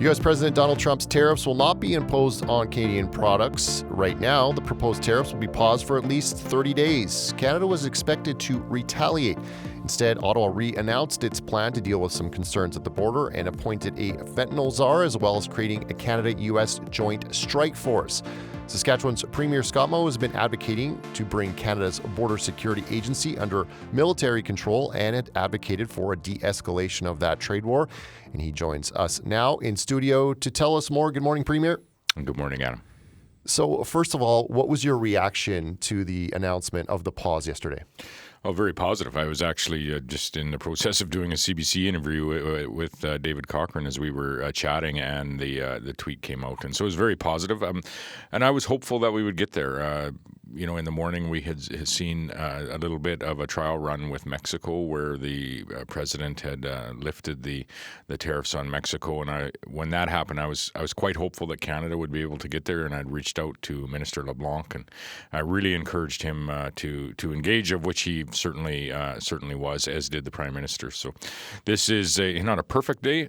U.S. President Donald Trump's tariffs will not be imposed on Canadian products. Right now, the proposed tariffs will be paused for at least 30 days. Canada was expected to retaliate. Instead, Ottawa re-announced its plan to deal with some concerns at the border and appointed a fentanyl czar, as well as creating a Canada-U.S. joint strike force. Saskatchewan's Premier Scott Moe has been advocating to bring Canada's Border Security Agency under military control and had advocated for a de-escalation of that trade war. And he joins us now in studio to tell us more. Good morning, Premier. Good morning, Adam. So first of all, what was your reaction to the announcement of the pause yesterday? Oh, very positive. I was actually just in the process of doing a CBC interview with David Cochrane as we were chatting, and the tweet came out, and so it was very positive. And I was hopeful that we would get there. In the morning we had seen a little bit of a trial run with Mexico, where the president had lifted the tariffs on Mexico, and when that happened, I was quite hopeful that Canada would be able to get there, and I'd reached out to Minister LeBlanc, and I really encouraged him to engage, of which he certainly was, as did the Prime Minister. So this is not a perfect day,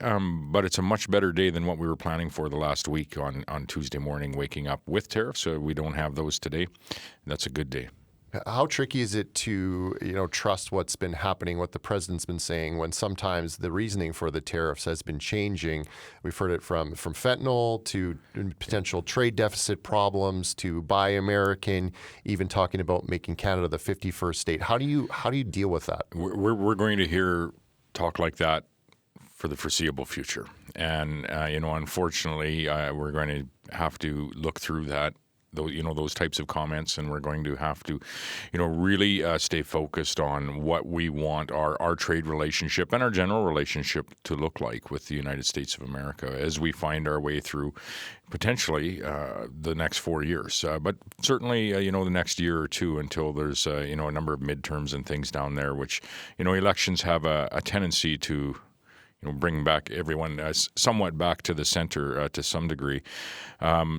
but it's a much better day than what we were planning for the last week on Tuesday morning, waking up with tariffs. So we don't have those today. That's a good day. How tricky is it to, trust what's been happening, what the president's been saying, when sometimes the reasoning for the tariffs has been changing? We've heard it from fentanyl to potential trade deficit problems to Buy American, even talking about making Canada the 51st state. How do you deal with that? We're going to hear talk like that for the foreseeable future, and unfortunately, we're going to have to look through that. Those types of comments, and we're going to have to, really stay focused on what we want our trade relationship and our general relationship to look like with the United States of America as we find our way through potentially the next 4 years, but certainly the next year or two, until there's a number of midterms and things down there, which elections have a tendency to bring back everyone somewhat back to the center to some degree.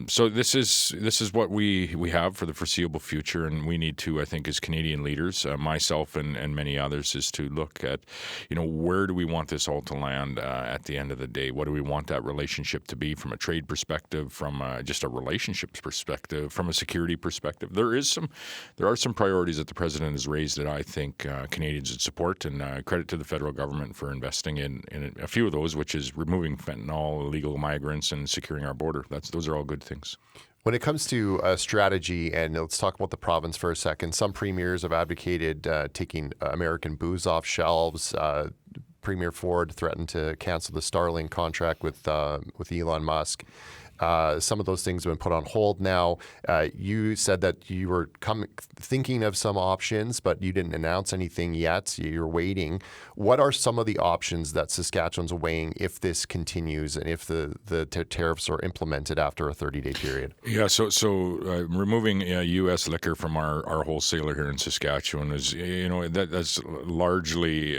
So this is what we have for the foreseeable future, and we need to, I think, as Canadian leaders, myself and many others, is to look at, where do we want this all to land at the end of the day? What do we want that relationship to be from a trade perspective, from just a relationships perspective, from a security perspective? There are some priorities that the president has raised that I think Canadians would support, and credit to the federal government for investing in a few of those, which is removing fentanyl, illegal migrants, and securing our border. Those are all good things. When it comes to strategy, and let's talk about the province for a second, some premiers have advocated taking American booze off shelves. Premier Ford threatened to cancel the Starlink contract with Elon Musk. Some of those things have been put on hold now. You said that you were thinking of some options, but you didn't announce anything yet. You're waiting. What are some of the options that Saskatchewan's weighing if this continues and if the tariffs are implemented after a 30-day period? Yeah, so removing U.S. liquor from our wholesaler here in Saskatchewan is, that's largely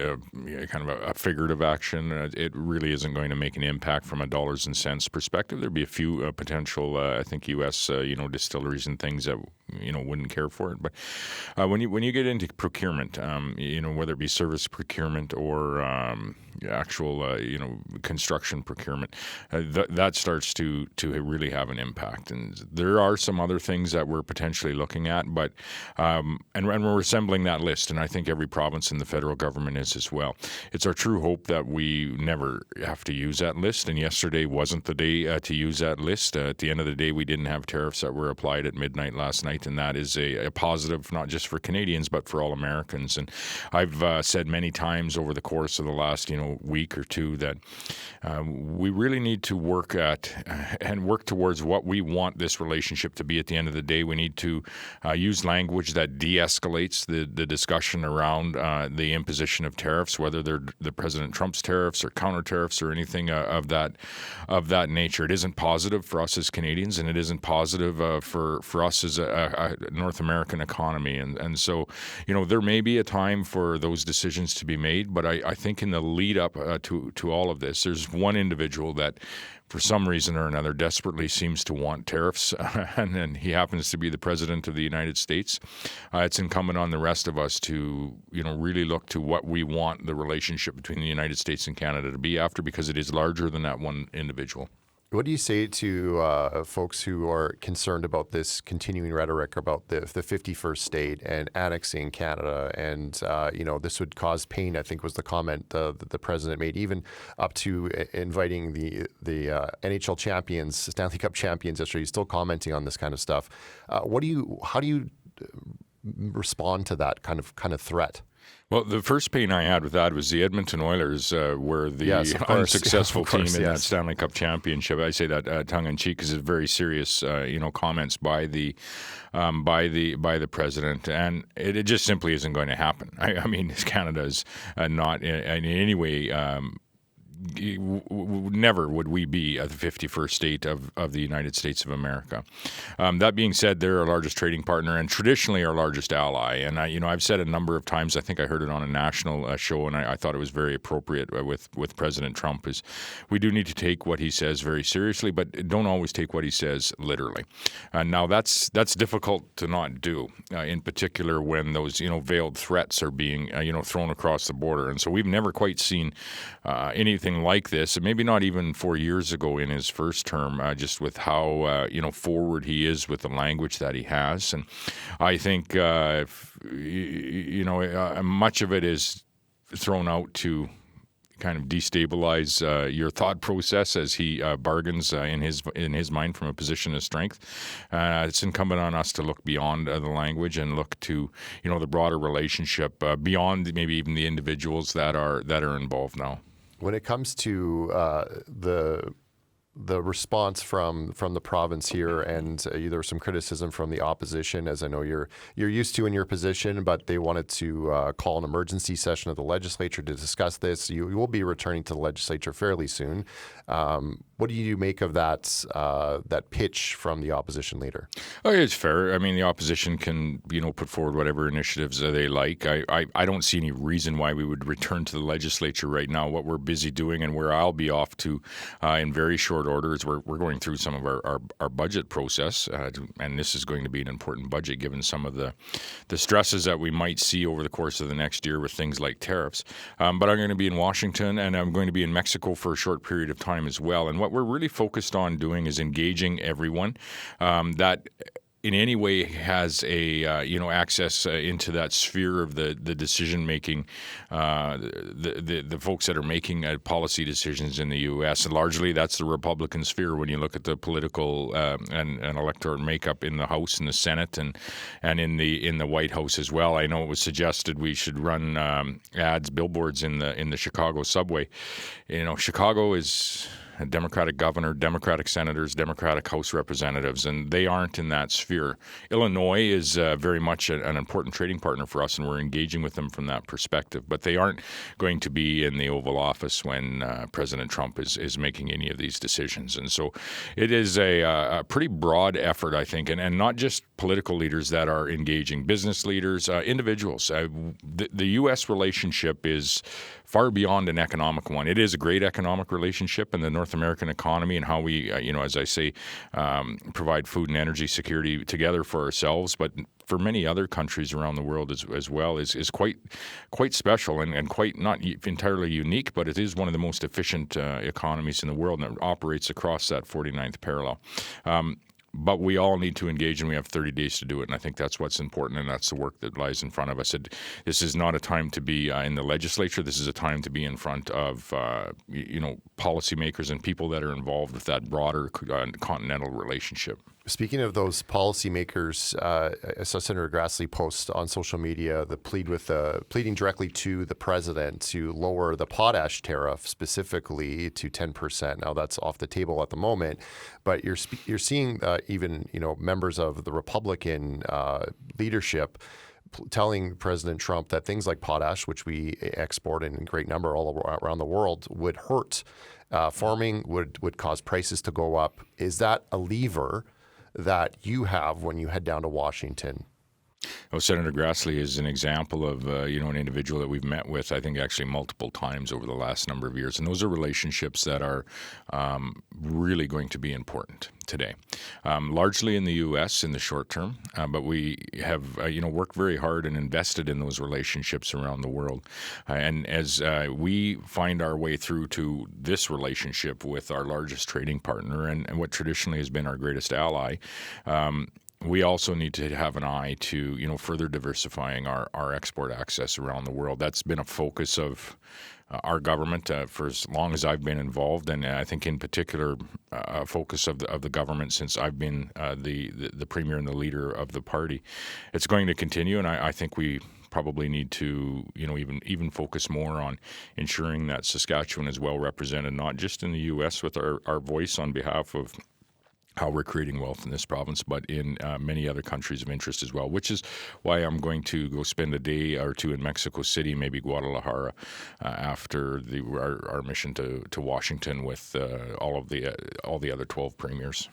kind of a figurative action. It really isn't going to make an impact from a dollars and cents perspective. There'd be a few potential, I think, U.S. Distilleries and things that wouldn't care for it. But when you get into procurement, whether it be service procurement or actual construction procurement, that starts to really have an impact. And there are some other things that we're potentially looking at, but and we're assembling that list. And I think every province in the federal government is as well. It's our true hope that we never have to use that list. And yesterday wasn't the day to use that list. At the end of the day, we didn't have tariffs that were applied at midnight last night, and that is a positive, not just for Canadians, but for all Americans. And I've said many times over the course of the last week or two that we really need to work towards what we want this relationship to be at the end of the day. We need to use language that de-escalates the discussion around the imposition of tariffs, whether they're the President Trump's tariffs or counter tariffs or anything of that nature. It isn't positive for us as Canadians, and it isn't positive for us as a North American economy. And so, there may be a time for those decisions to be made, but I think in the lead up to all of this, there's one individual that for some reason or another desperately seems to want tariffs, and he happens to be the President of the United States. It's incumbent on the rest of us to, really look to what we want the relationship between the United States and Canada to be after, because it is larger than that one individual. What do you say to folks who are concerned about this continuing rhetoric about the 51st state and annexing Canada, and this would cause pain? I think was the comment that the president made, even up to inviting the NHL champions, Stanley Cup champions yesterday. He's still commenting on this kind of stuff. How do you respond to that kind of threat? Well, the first pain I had with that was the Edmonton Oilers were the unsuccessful team in that Stanley Cup championship. I say that tongue in cheek because it's very serious, comments by the president, and it just simply isn't going to happen. I mean, Canada is not in any way. Never would we be the 51st state of the United States of America. That being said, they're our largest trading partner and traditionally our largest ally. And I've said a number of times, I think I heard it on a national show, and I thought it was very appropriate with President Trump, is we do need to take what he says very seriously, but don't always take what he says literally. Now that's difficult to not do, in particular when those veiled threats are being thrown across the border. And so we've never quite seen anything like this, and maybe not even 4 years ago in his first term, just with how forward he is with the language that he has. And I think much of it is thrown out to kind of destabilize your thought process as he bargains in his mind from a position of strength. It's incumbent on us to look beyond the language and look to the broader relationship beyond maybe even the individuals that are involved now. When it comes to the response from the province here, and there was some criticism from the opposition, as I know you're used to in your position, but they wanted to call an emergency session of the legislature to discuss this. You will be returning to the legislature fairly soon. What do you make of that pitch from the opposition leader? Oh, it's fair. I mean, the opposition can put forward whatever initiatives they like. I don't see any reason why we would return to the legislature right now. What we're busy doing, and where I'll be off to in very short order, is we're going through some of our budget process, and this is going to be an important budget given some of the stresses that we might see over the course of the next year with things like tariffs. But I'm going to be in Washington, and I'm going to be in Mexico for a short period of time as well. And what we're really focused on doing is engaging everyone that in any way has a access into that sphere of the decision making, the folks that are making policy decisions in the U.S. And largely that's the Republican sphere when you look at the political and electoral makeup in the House and the Senate and in the White House as well. I know it was suggested we should run billboards in the Chicago subway. Chicago is a Democratic governor, Democratic senators, Democratic House representatives, and they aren't in that sphere. Illinois is very much an important trading partner for us, and we're engaging with them from that perspective. But they aren't going to be in the Oval Office when President Trump is making any of these decisions. And so it is a pretty broad effort, I think, and not just political leaders that are engaging, business leaders, individuals. The U.S. relationship is far beyond an economic one. It is a great economic relationship in the North American economy and how we, as I say, provide food and energy security together for ourselves, but for many other countries around the world as well is quite special and quite not entirely unique, but it is one of the most efficient economies in the world, and it operates across that 49th parallel. But we all need to engage, and we have 30 days to do it. And I think that's what's important, and that's the work that lies in front of us. This is not a time to be in the legislature. This is a time to be in front of policymakers and people that are involved with that broader continental relationship. Speaking of those policymakers, I saw Senator Grassley post on social media pleading directly to the president to lower the potash tariff specifically to 10%. Now that's off the table at the moment, but you're seeing even members of the Republican leadership telling President Trump that things like potash, which we export in great number all around the world, would hurt farming, would cause prices to go up. Is that a lever that you have when you head down to Washington? Well, Senator Grassley is an example of an individual that we've met with, I think, actually multiple times over the last number of years. And those are relationships that are really going to be important today, largely in the U.S. in the short term, but we have worked very hard and invested in those relationships around the world. And as we find our way through to this relationship with our largest trading partner and what traditionally has been our greatest ally, we also need to have an eye to further diversifying our export access around the world. That's been a focus of our government for as long as I've been involved, and I think in particular a focus of the government since I've been the premier and the leader of the party. It's going to continue, and I think we probably need to even focus more on ensuring that Saskatchewan is well represented, not just in the U.S. with our voice on behalf of how we're creating wealth in this province, but in many other countries of interest as well, which is why I'm going to go spend a day or two in Mexico City, maybe Guadalajara, after our mission to Washington with all the other 12 premiers.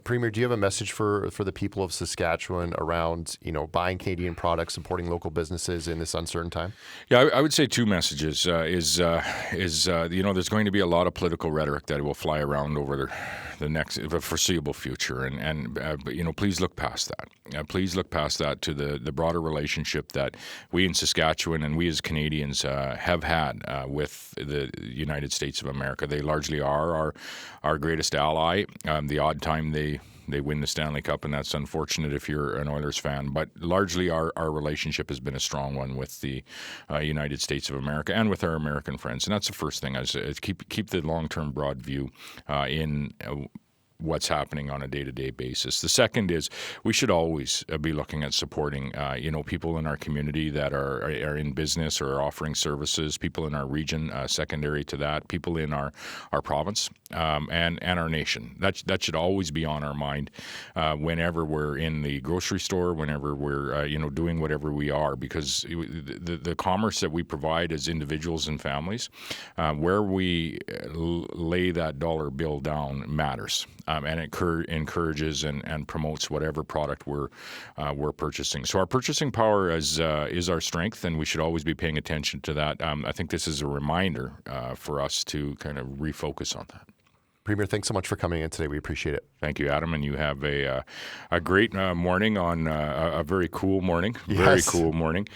Premier, do you have a message for the people of Saskatchewan around buying Canadian products, supporting local businesses in this uncertain time? Yeah, I would say two messages. There's going to be a lot of political rhetoric that will fly around over the foreseeable future, but please look past that. Please look past that to the broader relationship that we in Saskatchewan and we as Canadians have had with the United States of America. They largely are our greatest ally. The odd time they win the Stanley Cup, and that's unfortunate if you're an Oilers fan. But largely our relationship has been a strong one with the United States of America and with our American friends. And that's the first thing, is keep the long-term broad view in what's happening on a day-to-day basis. The second is we should always be looking at supporting people in our community that are in business or are offering services, people in our region, secondary to that, people in our province and our nation. That should always be on our mind whenever we're in the grocery store, whenever we're doing whatever we are, because the commerce that we provide as individuals and families, where we lay that dollar bill down matters. And it encourages and promotes whatever product we're purchasing. So our purchasing power is our strength, and we should always be paying attention to that. I think this is a reminder for us to kind of refocus on that. Premier, thanks so much for coming in today. We appreciate it. Thank you, Adam. And you have a great morning on a very cool morning. Yes. Very cool morning.